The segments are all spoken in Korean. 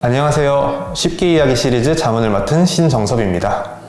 안녕하세요. 쉽게 이야기 시리즈 자문을 맡은 신정섭입니다.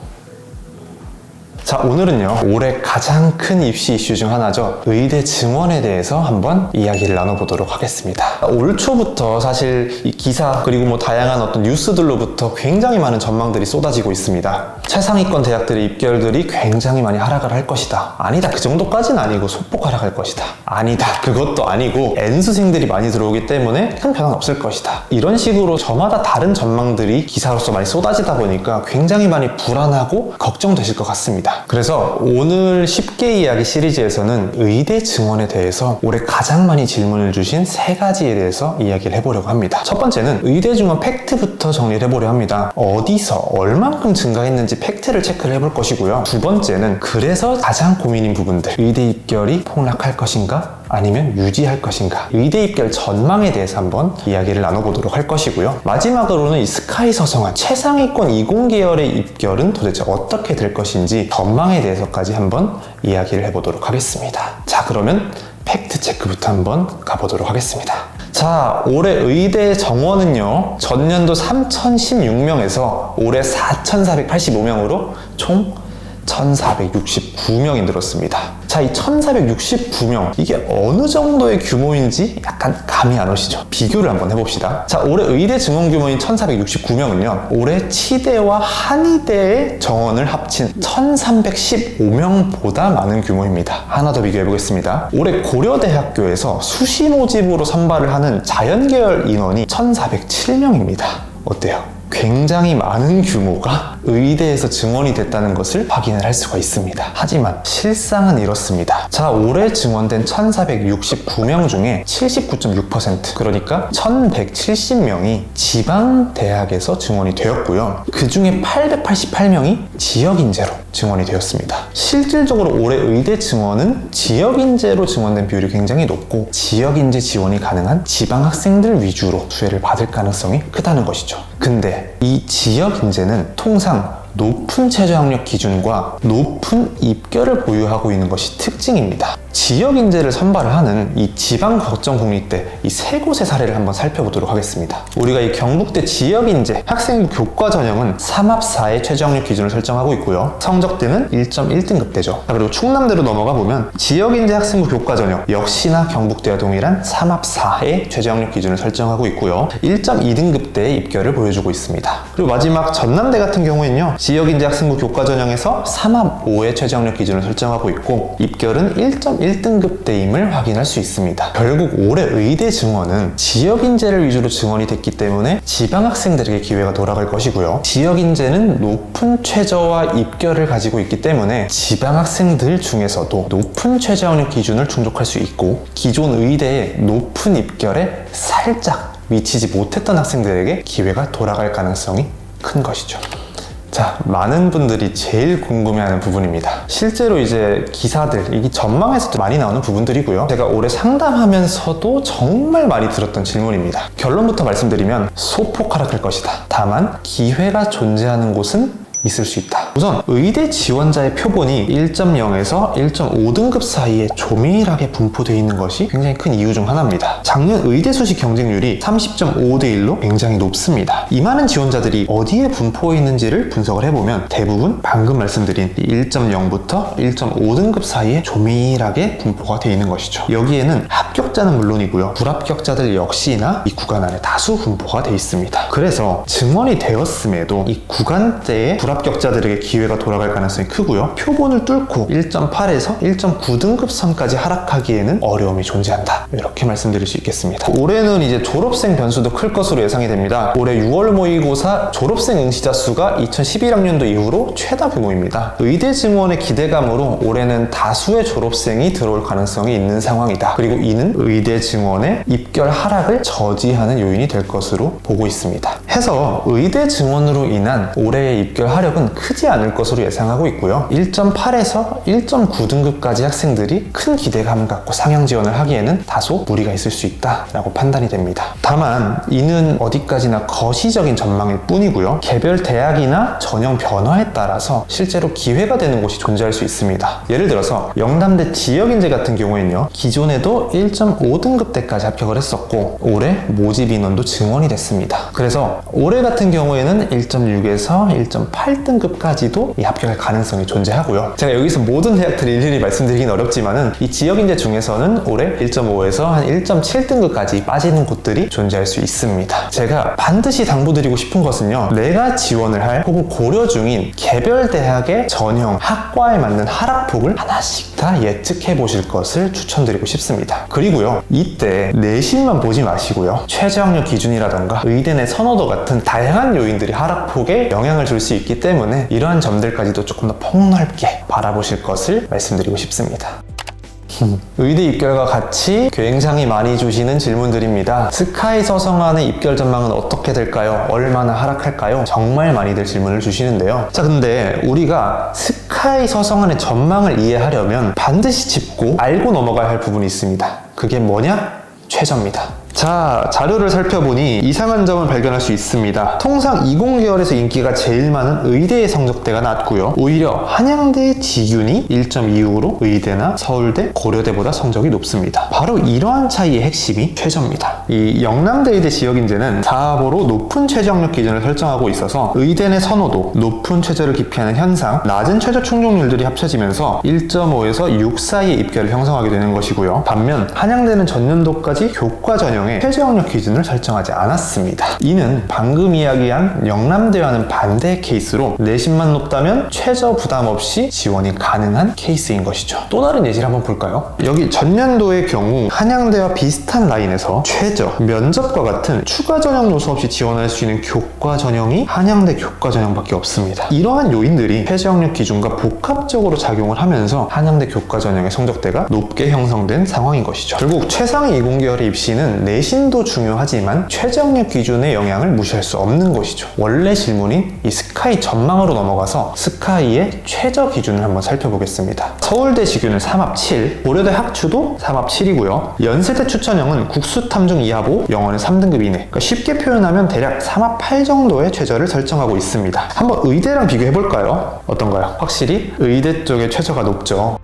자, 오늘은요, 올해 가장 큰 입시 이슈 중 하나죠. 의대 증원에 대해서 한번 이야기를 나눠보도록 하겠습니다. 올 초부터 사실 이 기사 그리고 다양한 어떤 뉴스들로부터 굉장히 많은 전망들이 쏟아지고 있습니다. 최상위권 대학들의 입결들이 굉장히 많이 하락을 할 것이다. 아니다, 그 정도까지는 아니고 소폭 하락할 것이다. 아니다, 그것도 아니고 N수생들이 많이 들어오기 때문에 큰 변화는 없을 것이다. 이런 식으로 저마다 다른 전망들이 기사로서 많이 쏟아지다 보니까 굉장히 많이 불안하고 걱정되실 것 같습니다. 그래서 오늘 쉽게 이야기 시리즈에서는 의대 증원에 대해서 올해 가장 많이 질문을 주신 세 가지에 대해서 이야기를 해보려고 합니다. 첫 번째는 의대 증원 팩트부터 정리를 해보려 합니다. 어디서 얼만큼 증가했는지 팩트를 체크를 해볼 것이고요. 두 번째는 그래서 가장 고민인 부분들, 의대 입결이 폭락할 것인가? 아니면 유지할 것인가? 의대 입결 전망에 대해서 한번 이야기를 나눠보도록 할 것이고요. 마지막으로는 이 스카이 서성한 최상위권 20계열의 입결은 도대체 어떻게 될 것인지 전망에 대해서까지 한번 이야기를 해보도록 하겠습니다. 자, 그러면 팩트 체크부터 한번 가보도록 하겠습니다. 자, 올해 의대 정원은요, 전년도 3016명에서 올해 4485명으로 총 1469명이 늘었습니다. 자, 이 1469명, 이게 어느 정도의 규모인지 약간 감이 안 오시죠? 비교를 한번 해봅시다. 자, 올해 의대 증원 규모인 1469명은요, 올해 치대와 한의대의 정원을 합친 1315명보다 많은 규모입니다. 하나 더 비교해 보겠습니다. 올해 고려대학교에서 수시 모집으로 선발을 하는 자연계열 인원이 1407명입니다. 어때요? 굉장히 많은 규모가 의대에서 증원이 됐다는 것을 확인을 할 수가 있습니다. 하지만 실상은 이렇습니다. 자, 올해 증원된 1469명 중에 79.6%, 그러니까 1170명이 지방대학에서 증원이 되었고요. 그 중에 888명이 지역인재로 증원이 되었습니다. 실질적으로 올해 의대 증원은 지역인재로 증원된 비율이 굉장히 높고 지역인재 지원이 가능한 지방학생들 위주로 수혜를 받을 가능성이 크다는 것이죠. 근데 이 지역인재는 통상 높은 최저학력 기준과 높은 입결을 보유하고 있는 것이 특징입니다. 지역인재를 선발을 하는 이 지방거점국립대 이 세 곳의 사례를 한번 살펴보도록 하겠습니다. 우리가 이 경북대 지역인재 학생부 교과 전형은 3합4의 최저학력 기준을 설정하고 있고요. 성적대는 1.1등급대죠. 자, 그리고 충남대로 넘어가 보면 지역인재 학생부 교과 전형 역시나 경북대와 동일한 3합4의 최저학력 기준을 설정하고 있고요. 1.2등급대의 입결을 보여주고 있습니다. 그리고 마지막 전남대 같은 경우에는요, 지역인재 학생부 교과 전형에서 3합5의 최저학력 기준을 설정하고 있고 입결은 1.1등급대임을 확인할 수 있습니다. 결국 올해 의대 증원은 지역인재를 위주로 증원이 됐기 때문에 지방학생들에게 기회가 돌아갈 것이고요. 지역인재는 높은 최저와 입결을 가지고 있기 때문에 지방학생들 중에서도 높은 최저학력 기준을 충족할 수 있고 기존 의대의 높은 입결에 살짝 미치지 못했던 학생들에게 기회가 돌아갈 가능성이 큰 것이죠. 자, 많은 분들이 제일 궁금해하는 부분입니다. 실제로 이제 기사들, 이게 전망에서도 많이 나오는 부분들이고요. 제가 올해 상담하면서도 정말 많이 들었던 질문입니다. 결론부터 말씀드리면 소폭 하락할 것이다. 다만 기회가 존재하는 곳은 있을 수 있다. 우선 의대 지원자의 표본이 1.0에서 1.5등급 사이에 조밀하게 분포되어 있는 것이 굉장히 큰 이유 중 하나입니다. 작년 의대 수시 경쟁률이 30.5대 1로 굉장히 높습니다. 이 많은 지원자들이 어디에 분포해 있는지를 분석을 해보면 대부분 방금 말씀드린 1.0부터 1.5등급 사이에 조밀하게 분포가 되어 있는 것이죠. 여기에는 합격자는 물론이고요, 불합격자들 역시나 이 구간 안에 다수 분포가 되어 있습니다. 그래서 증원이 되었음에도 이 구간대에 불합격자들에게 기회가 돌아갈 가능성이 크고요. 표본을 뚫고 1.8에서 1.9등급 선까지 하락하기에는 어려움이 존재한다. 이렇게 말씀드릴 수 있겠습니다. 올해는 이제 졸업생 변수도 클 것으로 예상이 됩니다. 올해 6월 모의고사 졸업생 응시자 수가 2011학년도 이후로 최다 규모입니다. 의대 증원의 기대감으로 올해는 다수의 졸업생이 들어올 가능성이 있는 상황이다. 그리고 이는 의대 증원의 입결 하락을 저지하는 요인이 될 것으로 보고 있습니다. 해서 의대 증원으로 인한 올해의 입결 하락 하력은 크지 않을 것으로 예상하고 있고요. 1.8에서 1.9등급까지 학생들이 큰 기대감을 갖고 상향 지원을 하기에는 다소 무리가 있을 수 있다라고 판단이 됩니다. 다만 이는 어디까지나 거시적인 전망일 뿐이고요. 개별 대학이나 전형 변화에 따라서 실제로 기회가 되는 곳이 존재할 수 있습니다. 예를 들어서 영남대 지역인재 같은 경우에는요, 기존에도 1.5등급대까지 합격을 했었고 올해 모집 인원도 증원이 됐습니다. 그래서 올해 같은 경우에는 1.6에서 1.8등급까지도 이 합격할 가능성이 존재하고요. 제가 여기서 모든 대학들을 일일이 말씀드리긴 어렵지만은 이 지역인재 중에서는 올해 1.5에서 한 1.7등급까지 빠지는 곳들이 존재할 수 있습니다. 제가 반드시 당부드리고 싶은 것은요, 내가 지원을 할 혹은 고려 중인 개별 대학의 전형 학과에 맞는 하락폭을 하나씩 다 예측해 보실 것을 추천드리고 싶습니다. 그리고요, 이때 내신만 보지 마시고요, 최저학력 기준이라던가 의대 내 선호도 같은 다양한 요인들이 하락폭에 영향을 줄 수 있기 때문에 이러한 점들까지도 조금 더 폭넓게 바라보실 것을 말씀드리고 싶습니다. 의대 입결과 같이 굉장히 많이 주시는 질문들입니다. 스카이 서성안의 입결 전망은 어떻게 될까요? 얼마나 하락할까요? 정말 많이들 질문을 주시는데요. 자, 근데 우리가 스카이 서성안의 전망을 이해하려면 반드시 짚고 알고 넘어가야 할 부분이 있습니다. 그게 뭐냐? 최저입니다. 자, 자료를 살펴보니 이상한 점을 발견할 수 있습니다. 통상 20계열에서 인기가 제일 많은 의대의 성적대가 낮고요, 오히려 한양대 지균이 1.25로 의대나 서울대, 고려대보다 성적이 높습니다. 바로 이러한 차이의 핵심이 최저입니다. 이 영남대 의대 지역인재는 4합으로 높은 최저학력 기준을 설정하고 있어서 의대 내 선호도, 높은 최저를 기피하는 현상, 낮은 최저 충족률들이 합쳐지면서 1.5에서 6 사이의 입결을 형성하게 되는 것이고요. 반면 한양대는 전년도까지 교과 전형에 최저학력 기준을 설정하지 않았습니다. 이는 방금 이야기한 영남대와는 반대의 케이스로 내신만 높다면 최저 부담 없이 지원이 가능한 케이스인 것이죠. 또 다른 예시를 한번 볼까요? 여기 전년도의 경우 한양대와 비슷한 라인에서 최저, 면접과 같은 추가 전형 요소 없이 지원할 수 있는 교과 전형이 한양대 교과 전형밖에 없습니다. 이러한 요인들이 최저학력 기준과 복합적으로 작용을 하면서 한양대 교과 전형의 성적대가 높게 형성된 상황인 것이죠. 결국 최상위 20계열의 입시는 내신도 중요하지만 최저학력 기준의 영향을 무시할 수 없는 것이죠. 원래 질문인 이 스카이 전망으로 넘어가서 스카이의 최저 기준을 한번 살펴보겠습니다. 서울대 지균은 3합 7, 고려대 학추도 3합 7이고요. 연세대 추천형은 국수 탐중 2합5, 영어는 3등급 이내. 그러니까 쉽게 표현하면 대략 3합 8 정도의 최저를 설정하고 있습니다. 한번 의대랑 비교해볼까요? 어떤가요? 확실히 의대 쪽의 최저가 높죠.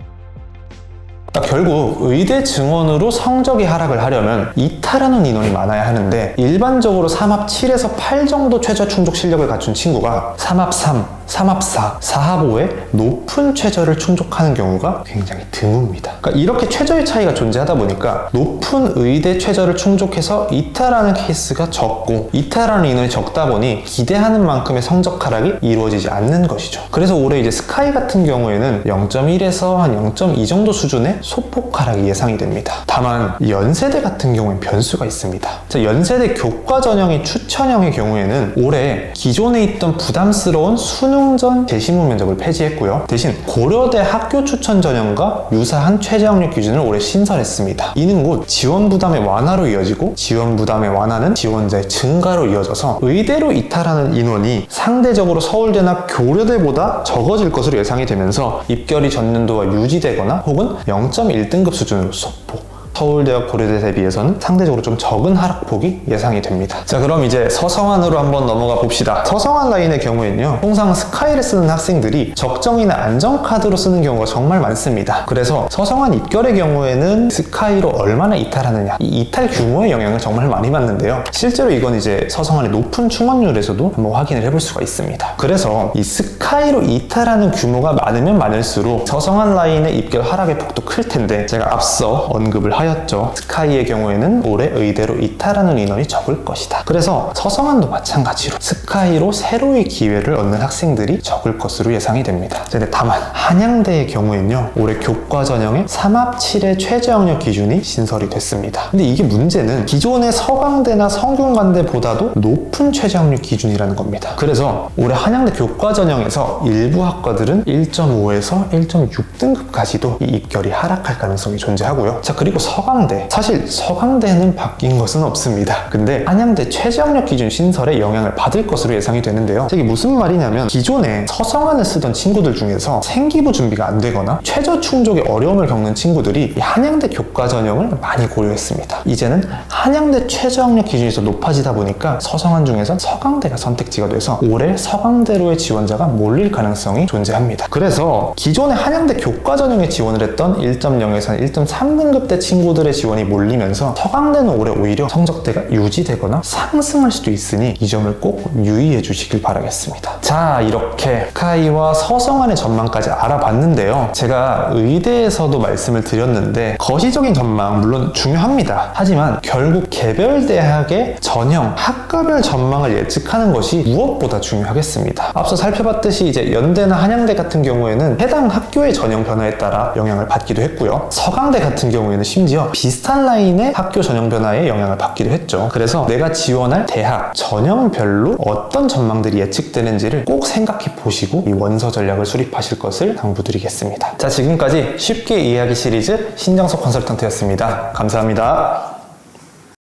결국 의대 증원으로 성적이 하락을 하려면 이탈하는 인원이 많아야 하는데, 일반적으로 3합 7에서 8 정도 최저 충족 실력을 갖춘 친구가 3합 3, 3합 4, 4합 5에 높은 최저를 충족하는 경우가 굉장히 드뭅니다. 그러니까 이렇게 최저의 차이가 존재하다 보니까 높은 의대 최저를 충족해서 이탈하는 케이스가 적고, 이탈하는 인원이 적다 보니 기대하는 만큼의 성적 하락이 이루어지지 않는 것이죠. 그래서 올해 이제 스카이 같은 경우에는 0.1에서 한 0.2 정도 수준의 소폭 하락이 예상이 됩니다. 다만 연세대 같은 경우엔 변수가 있습니다. 자, 연세대 교과 전형의 추천형의 경우에는 올해 기존에 있던 부담스러운 수능전 재시무 면접을 폐지했고요. 대신 고려대 학교 추천 전형과 유사한 최저학력 기준을 올해 신설했습니다. 이는 곧 지원 부담의 완화로 이어지고, 지원 부담의 완화는 지원자의 증가로 이어져서 의대로 이탈하는 인원이 상대적으로 서울대나 교려대보다 적어질 것으로 예상이 되면서 입결이 전년도와 유지되거나 혹은 0.1등급 수준으로 소폭, 서울대와 고려대 대비해서는 상대적으로 좀 적은 하락폭이 예상이 됩니다. 자, 그럼 이제 서성안으로 한번 넘어가 봅시다. 서성안 라인의 경우에는요, 통상 스카이를 쓰는 학생들이 적정이나 안정카드로 쓰는 경우가 정말 많습니다. 그래서 서성안 입결의 경우에는 스카이로 얼마나 이탈하느냐, 이 이탈 규모의 영향을 정말 많이 받는데요. 실제로 이건 이제 서성안의 높은 충원률에서도 한번 확인을 해볼 수가 있습니다. 그래서 이 스카이로 이탈하는 규모가 많으면 많을수록 서성안 라인의 입결 하락의 폭도 클 텐데, 제가 앞서 언급을 하였죠. 스카이의 경우에는 올해 의대로 이탈하는 인원이 적을 것이다. 그래서 서성안도 마찬가지로 스카이로 새로의 기회를 얻는 학생들이 적을 것으로 예상이 됩니다. 근데 다만 한양대의 경우에는요, 올해 교과 전형에 3합 7의 최저학력 기준이 신설이 됐습니다. 근데 이게 문제는 기존의 서강대나 성균관대보다도 높은 최저학력 기준이라는 겁니다. 그래서 올해 한양대 교과 전형에서 일부 학과들은 1.5에서 1.6등급까지도 이 입결이 하락할 가능성이 존재하고요. 자, 그리고 서강대, 사실 서강대는 바뀐 것은 없습니다. 근데 한양대 최저학력 기준 신설에 영향을 받을 것으로 예상이 되는데요. 이게 무슨 말이냐면, 기존에 서성안을 쓰던 친구들 중에서 생기부 준비가 안 되거나 최저 충족에 어려움을 겪는 친구들이 이 한양대 교과 전형을 많이 고려했습니다. 이제는 한양대 최저학력 기준이 더 높아지다 보니까 서성안 중에서 서강대가 선택지가 돼서 올해 서강대로의 지원자가 몰릴 가능성이 존재합니다. 그래서 기존에 한양대 교과 전형에 지원을 했던 1.0에서 1.3등급대 친구들 친구들의 지원이 몰리면서 서강대는 올해 오히려 성적대가 유지되거나 상승할 수도 있으니 이 점을 꼭 유의해 주시길 바라겠습니다. 자, 이렇게 스카이와 서성안의 전망까지 알아봤는데요. 제가 의대에서도 말씀을 드렸는데 거시적인 전망 물론 중요합니다. 하지만 결국 개별 대학의 전형 학과별 전망을 예측하는 것이 무엇보다 중요하겠습니다. 앞서 살펴봤듯이 이제 연대나 한양대 같은 경우에는 해당 학교의 전형 변화에 따라 영향을 받기도 했고요. 서강대 같은 경우에는 심지어 비슷한 라인의 학교 전형 변화에 영향을 받기도 했죠. 그래서 내가 지원할 대학 전형별로 어떤 전망들이 예측되는지를 꼭 생각해 보시고 이 원서 전략을 수립하실 것을 당부드리겠습니다. 자, 지금까지 쉽게 이해하기 시리즈 신정석 컨설턴트였습니다. 감사합니다.